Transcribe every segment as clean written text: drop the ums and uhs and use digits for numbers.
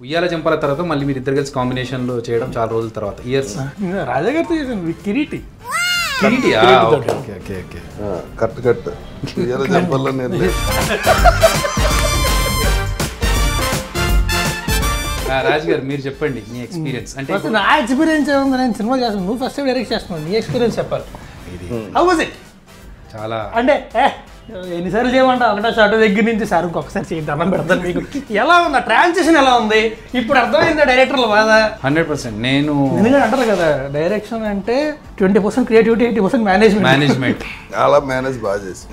ఉయ్యాల జంపాల తర్వాత మళ్ళీ మీరు ఇద్దరు కలిసి కాంబినేషన్లో చేయడం చాలా రోజుల తర్వాత ఇయర్స్. రాజా గారితో చేశాను కిరీటి. కట్ ఉయ్యాల జంపాల్లో నేను లేదు. రాజు గారు మీరు చెప్పండి మీ ఎక్స్పీరియన్స్. అంటే నా ఎక్స్పీరియన్స్ ఏముంది, నేను సినిమా చేస్తాను, నువ్వు ఫస్ట్ టైం డైరెక్ట్ చేస్తున్నావు, నీ ఎక్స్పీరియన్స్ చెప్పాలి. How was it? చాలా అంటే ఎన్నిసార్లు చేయమంటా ఒకటో షార్ట్ దగ్గర నుంచి సార్ ఇంకొకసారి చేయండి అన్నం పెడతాను మీకు. ఎలా ఉంది ఆ ట్రాన్సిషన్, ఎలా ఉంది ఇప్పుడు అర్థమైందా డైరెక్టర్ల బాధ? 100%. నేను ఎందుకంటే అంటారు కదా డైరెక్షన్ అంటే 20% క్రియేటివిటీ, 80% మేనేజ్మెంట్. చాలా మేనేజ్ బాగా చేసి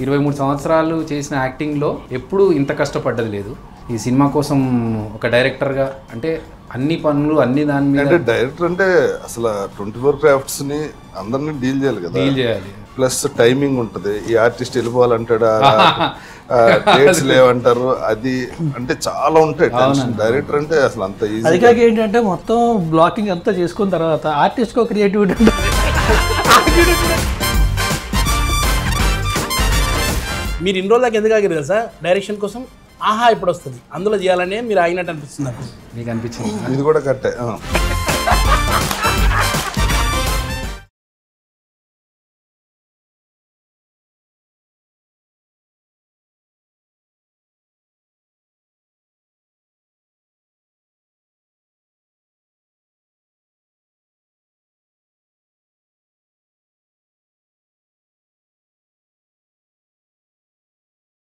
23 సంవత్సరాలు చేసిన యాక్టింగ్లో ఎప్పుడూ ఇంత కష్టపడ్డది లేదు. ఈ సినిమా కోసం ఒక డైరెక్టర్గా అంటే అన్ని పనులు అన్ని దాని మీద. అంటే డైరెక్టర్ అంటే అసలు 24 క్రాఫ్ట్స్ ని అందరినీ డీల్ చేయాలి కదా, డీల్ చేయాలి. ప్లస్ టైమింగ్ ఉంటుంది. ఈ ఆర్టిస్ట్ వెళ్ళిపోవాలంటాడా, డేట్స్ లేవంటారు, అది అంటే చాలా ఉంటాయి టెన్షన్. డైరెక్టర్ అంటే అసలు అంత ఈజీ. అది కాక ఏంటంటే మొత్తం బ్లాకింగ్ అంతా చేసుకున్న తర్వాత ఆర్టిస్ట్కి ఒక క్రియేటివిటీ ఉంటుంది. మీరు ఇన్ని రోజులకి ఎందుకు ఆగారు కదా సార్ డైరెక్షన్ కోసం? ఆహా ఇప్పుడు వస్తుంది అందులో చేయాలని మీరు ఆగినట్టు అనిపిస్తుంది. మీకు అనిపించింది ఇది కూడా కట్టే.